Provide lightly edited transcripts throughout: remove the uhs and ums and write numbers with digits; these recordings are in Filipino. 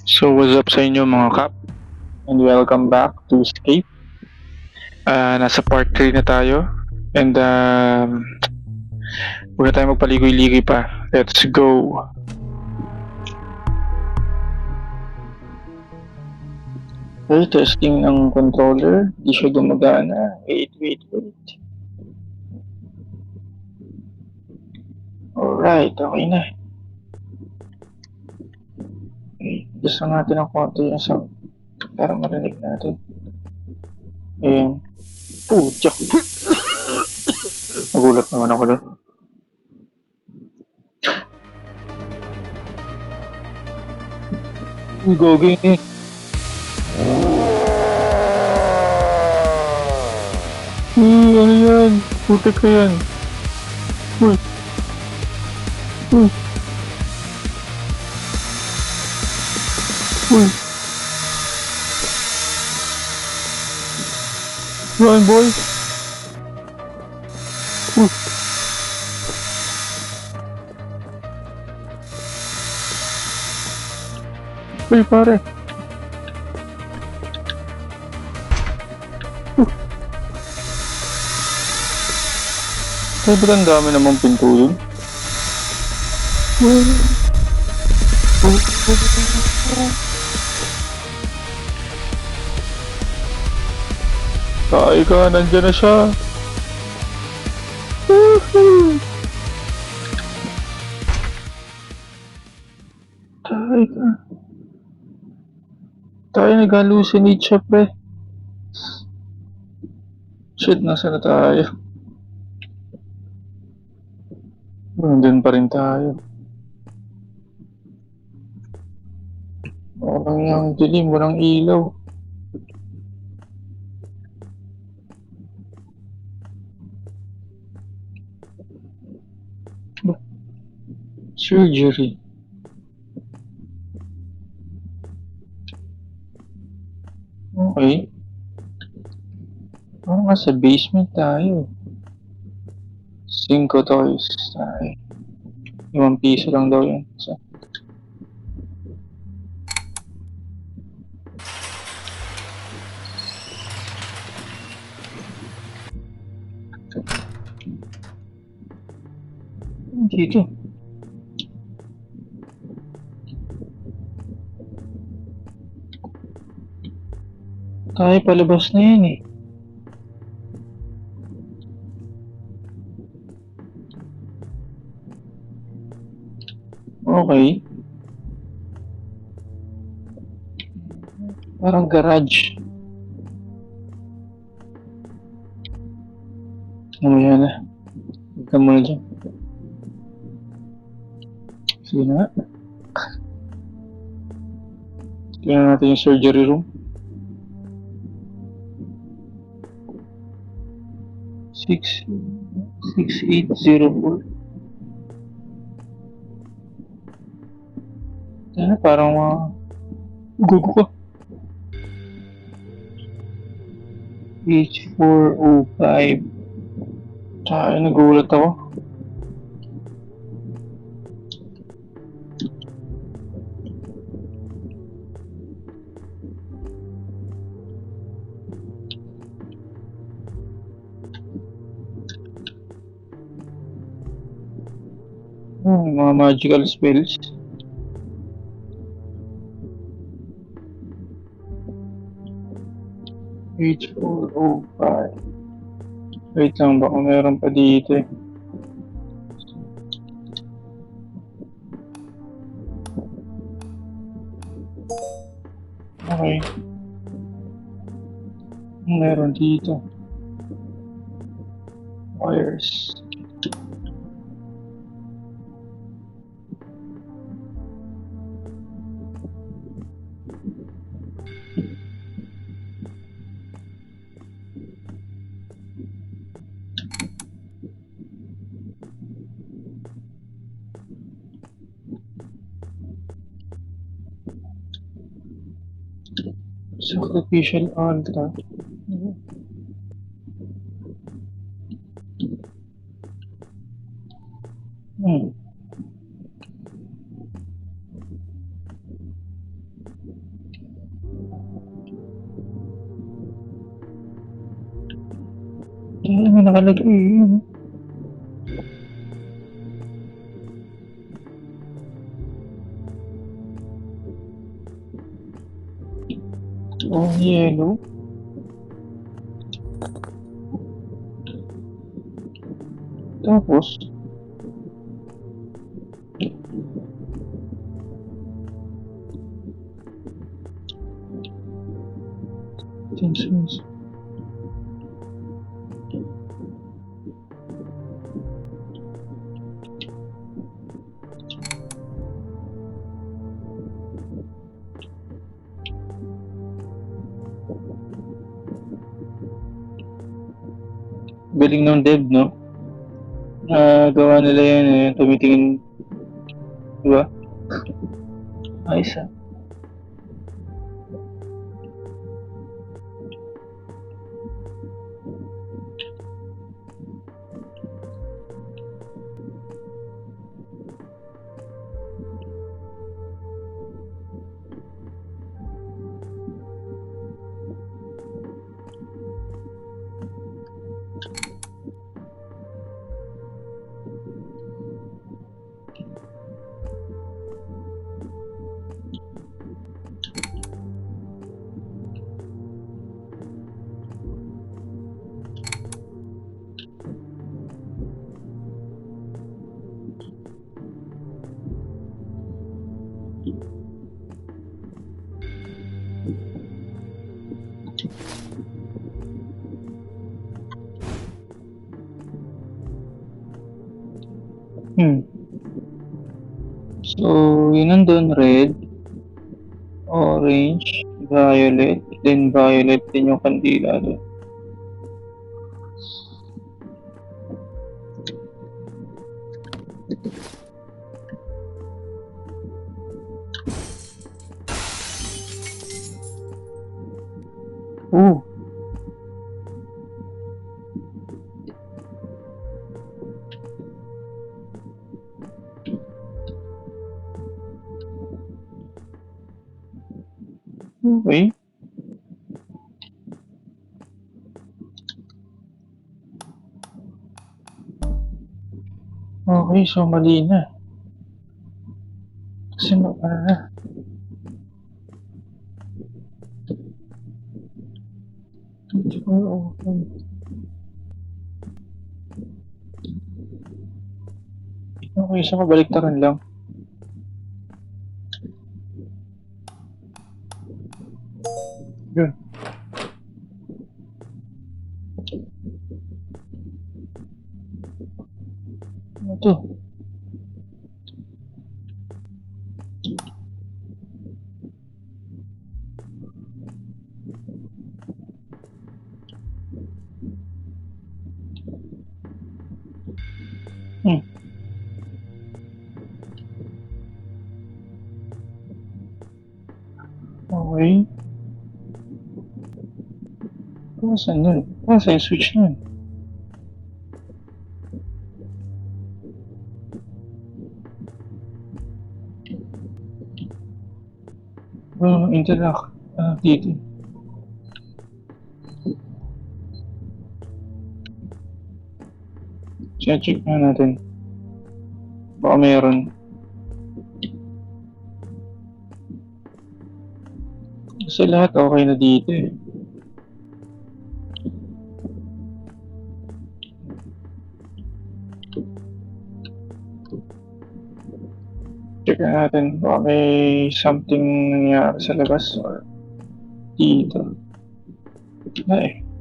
So what's up sa inyo mga kap? And welcome back to Escape. Nasa part 3 na tayo. And huwag na tayo magpaligoy-ligoy pa. Let's go! Okay, testing ng controller. Di siya gumagana. Wait. Alright, okay na. Okay, gusto natin ng konti yung sound para marinig natin. Ayan. Pucha! Nagulat naman ako doon. Uy, gagawin eh. Ano yan? Putik ka yan. Uy. Uy. Uy. Run, boy. Uy. Uy, pare. Ay, ba't ang dami namang pinto yun? Kaya ka, nandyan na siya. Kaya ka. Tayo nag-hallucinate siya, pre. Shit, nasa na tayo? Nandun pa rin tayo. Walang yung dilim, walang ilaw. Surgery. Okay. Parang nasa basement tayo. 5 toys tayo. 5 piso lang daw yun. So, dito. Tayo palabas na yan eh. Okay. Parang garage. Mamaya na. Huwag ka muna dyan. Sige na nga. Tingnan natin yung surgery room. 6804. Parang gugo ko. H405. Tayo, nagulat ako. Mga magical spells. H405. Wait lang, baka meron pa dito eh. Okay. Meron dito. Wires. Sacrificial altar. may nakalagay yun. Oh, yellow. Tapos, tensions. Galing ng dev, no? Gawa nila yan eh, tumitingin, di ba? Ayos ah. So, yun nandun, red, orange, violet, then violet din yung kandila doon. Oh. Okay. Okay, so mali na. Kasi okay. Okay, so kabaliktaran lang. Yun. Ano to? Okay. Saan yun? Saan yung switch na yun? Interlock. Dito. Check na natin. Baka meron. Kasi lahat okay na dito eh. Check natin baka may something nangyari sa labas or dito.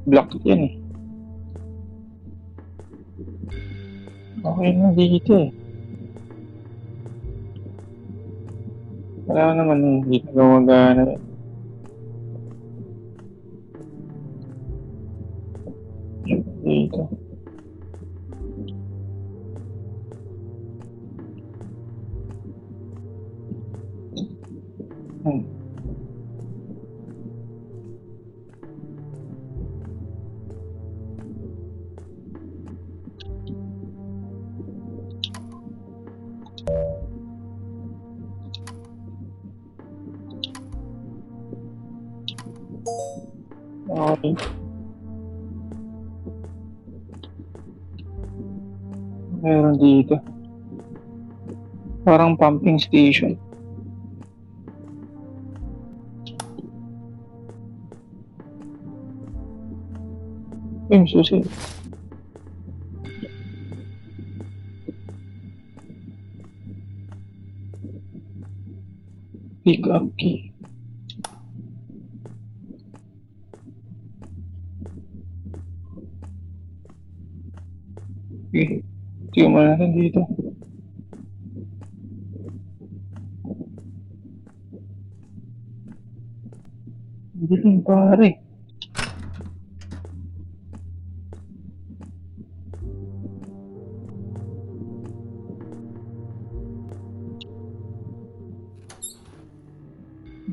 Block yan eh. Okay na dito eh. Wala naman eh, hindi na gumagana eh. Dito. Okay. Meron dito. Parang pumping station. Yung susi. Pick up key. Okay. Tingnan mo natin dito. Hindi pare.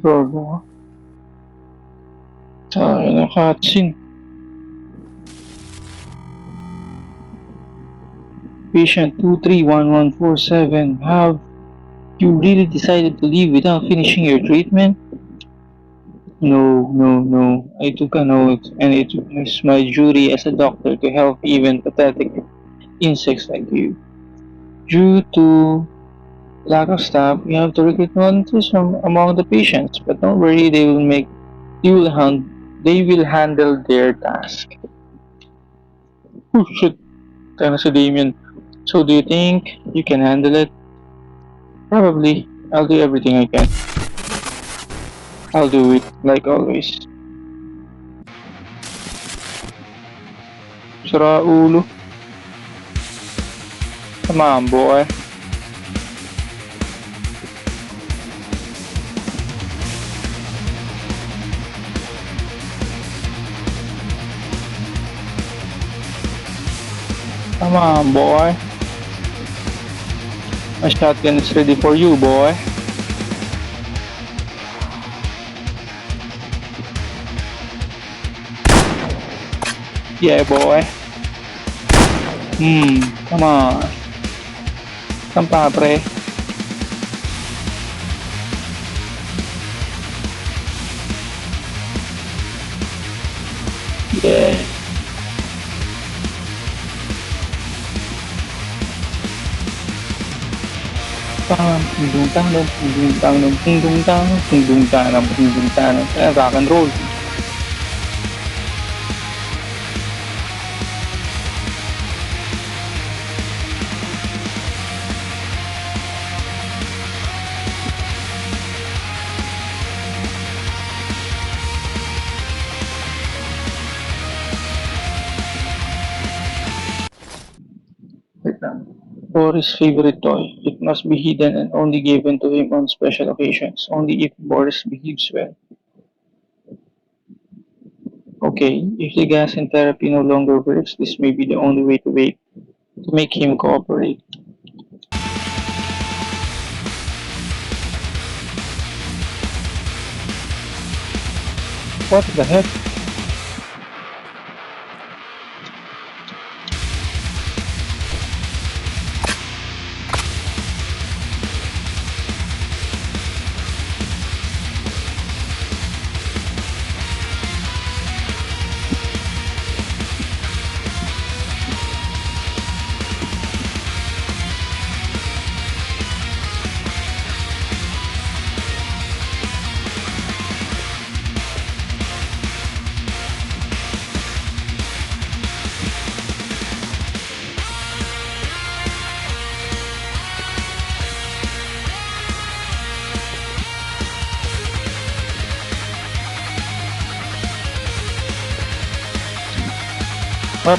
Gago. Sa akin na cutscene. Patient 231147, have you really decided to leave without finishing your treatment? No. I took an oath, and it was my duty as a doctor to help even pathetic insects like you. Due to lack of staff, we have to recruit volunteers from among the patients, but don't worry, they will handle their task. Oh shit, tayo na si Damien. So do you think you can handle it? Probably. I'll do everything I can. I'll do it, like always. Sira ulo. Mambo eh. Come on, boy. My shotgun is ready for you, boy. Yeah, boy. Come on. Come pa, pre. Yeah. Rock and roll. Wait lang. Boris' favorite toy. It must be hidden and only given to him on special occasions, only if Boris behaves well. Okay, if the gas in therapy no longer works, this may be the only way to make him cooperate. What the heck?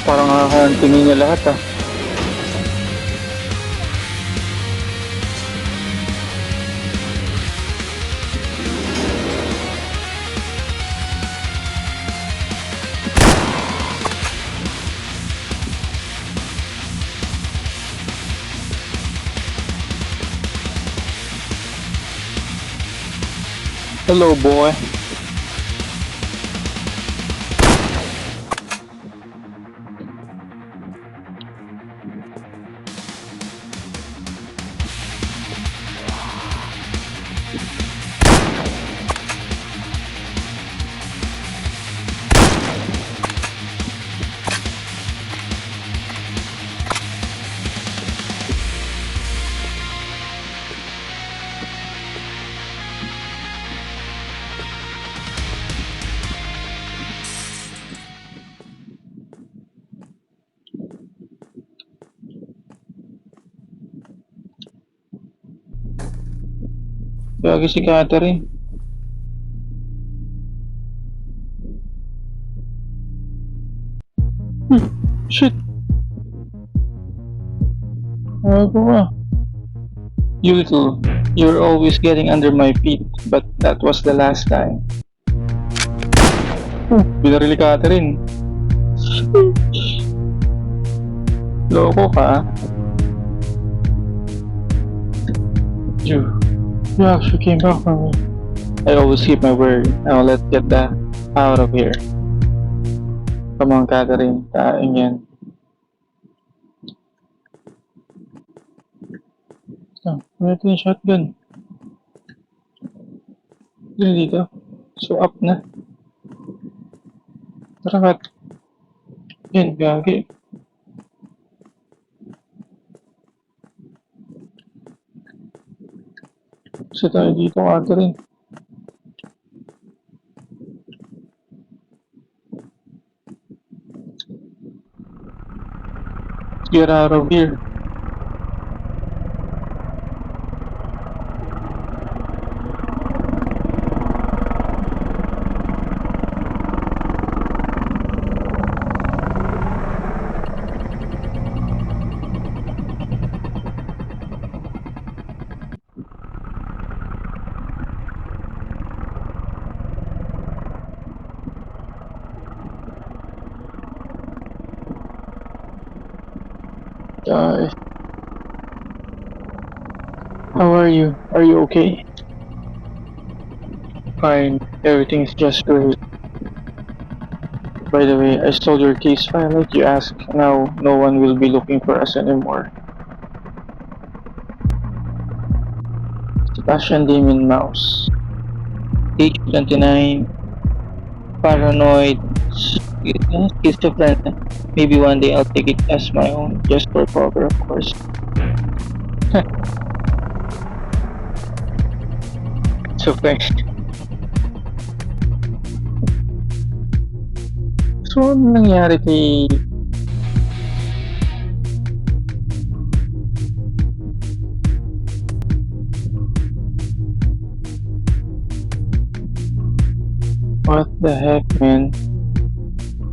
Parang nakakantinin niya lahat ah. Hello, boy. Gagi si Catherine. Shit. Gago ka. You little, you're always getting under my feet, but that was the last time. Binarili Catherine. Loko ka. You actually came back for me. I always keep my word. Now let's get that out of here. Come on, Catherine. Kain yan. Wala yung shotgun. Dito. So up na. Tara, Kat. Yan, gagi. So tayo dito, Catherine. Get out of here. Guys. How are you? Are you okay? Fine. Everything's just great. By the way, I stole your case file like you asked. Now, no one will be looking for us anymore. Sebastian Damien Mouse. Age 29. Paranoid. Schizophrenia. Maybe one day I'll take it as my own, just for cover, of course. So thanks. So, ano nangyari kay... What the heck, man?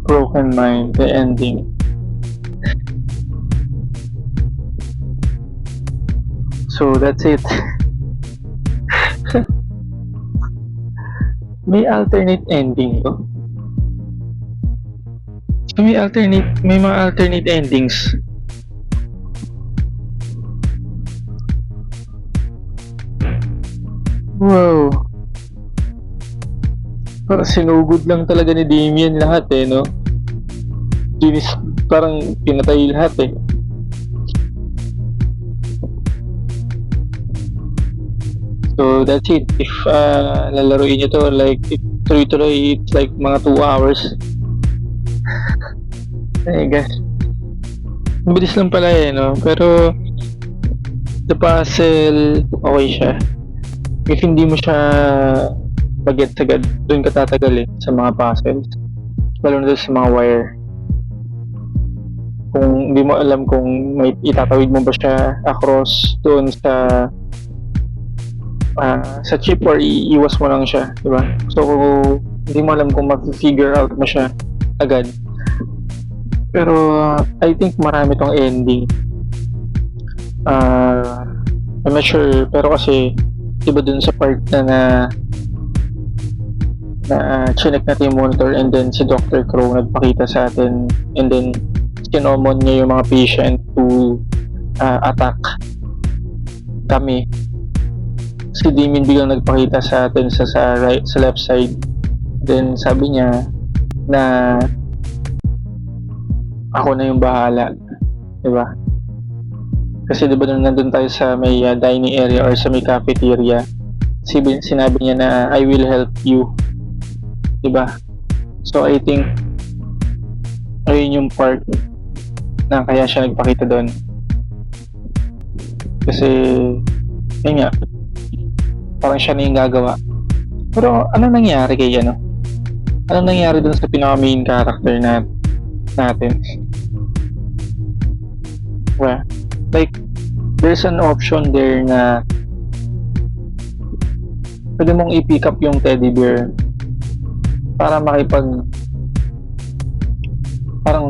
Broken mind, the ending. So that's it. May alternate ending to. So may mga alternate endings. Wow. Sinugod lang talaga ni Damien lahat no? Parang pinatay lahat So that's it. If lalaruin nyo to, like, tuloy-tuloy, it's like mga 2 hours. I guess. Mabilis lang pala no? Pero the puzzle, okay siya. If hindi mo siya mag-get agad, doon ka tatagal sa mga puzzles. Lalo na sa mga wire. Kung hindi mo alam kung may itatawid mo ba siya across doon sa chip or iiwas mo lang siya, di ba? So, hindi mo alam kung mag-figure out mo siya agad. Pero, I think marami tong ending. I'm not sure, pero kasi, diba dun sa part na chinek natin yung monitor and then si Dr. Crow nagpakita sa atin and then kinomon niya yung mga patient to attack kami. Si Damien biglang nagpakita sa atin sa left side, then sabi niya na ako na yung bahala, diba? Kasi diba nandun tayo sa may dining area or sa may cafeteria, sinabi niya na I will help you, diba? So I think ayun yung part na kaya siya nagpakita doon. Kasi yun nga, parang siya na yung gagawa. Pero ano nangyari kay ano? Ano nangyari dun sa pinaka main character natin? Well, like there's an option there na pwede mong i-pick up yung teddy bear para parang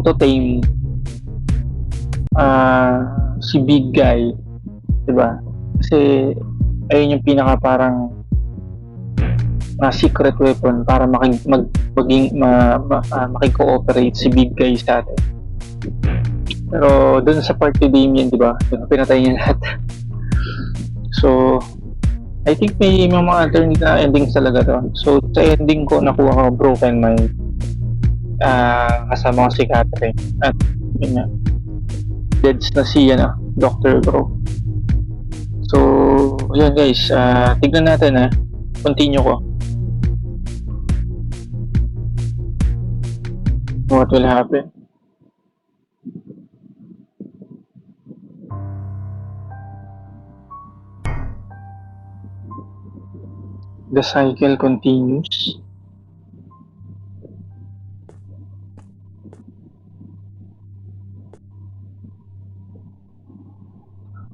to tame si big guy, 'di ba? Kasi ayun yung pinaka parang secret weapon para makikooperate si big guy sa atin. Pero dun sa part ni Damien, 'di ba? Pinatay niya lahat. So I think may mga alternate na endings talaga to. So sa ending ko nakuha ko Broken Mind. Kasama ko si Catherine at yun nga, deads na si Dr. Bro. So yun guys, tignan natin continue ko what will happen. The cycle continues.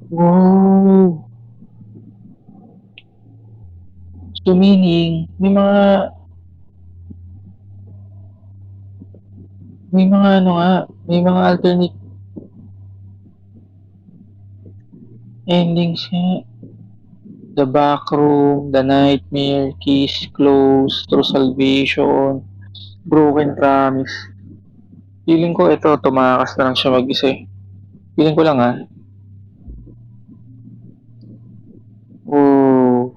Wow! So meaning, may mga may mga alternate endings nga. The Backroom, The Nightmare, Kiss Close, True Salvation, Broken Promise. Feeling ko ito, tumakas na lang siya mag-isa eh. Feeling ko lang Oh.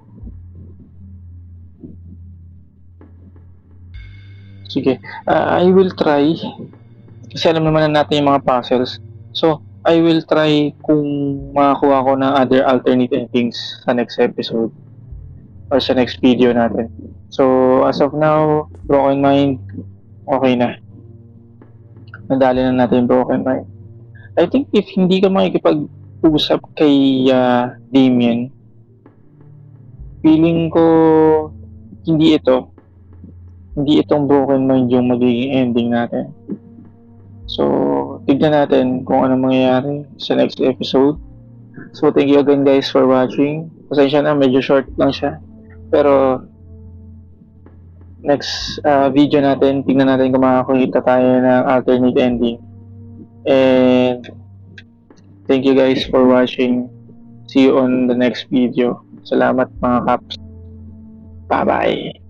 Sige. I will try. Kasi alam naman na natin yung mga puzzles. So, I will try kung makakuha ko ng other alternate endings sa next episode or sa next video natin. So, as of now, Broken Mind, okay na. Nadali na natin yung Broken Mind. I think if hindi ka makikipag-usap kay Damien, feeling ko hindi itong Broken Mind yung magiging ending natin. So, tignan natin kung ano mangyayari sa next episode. So, thank you again guys for watching. Pasensya na, medyo short lang siya. Pero, next video natin, tignan natin kung makakita tayo ng alternate ending. And, thank you guys for watching. See you on the next video. Salamat mga kaps. Bye-bye.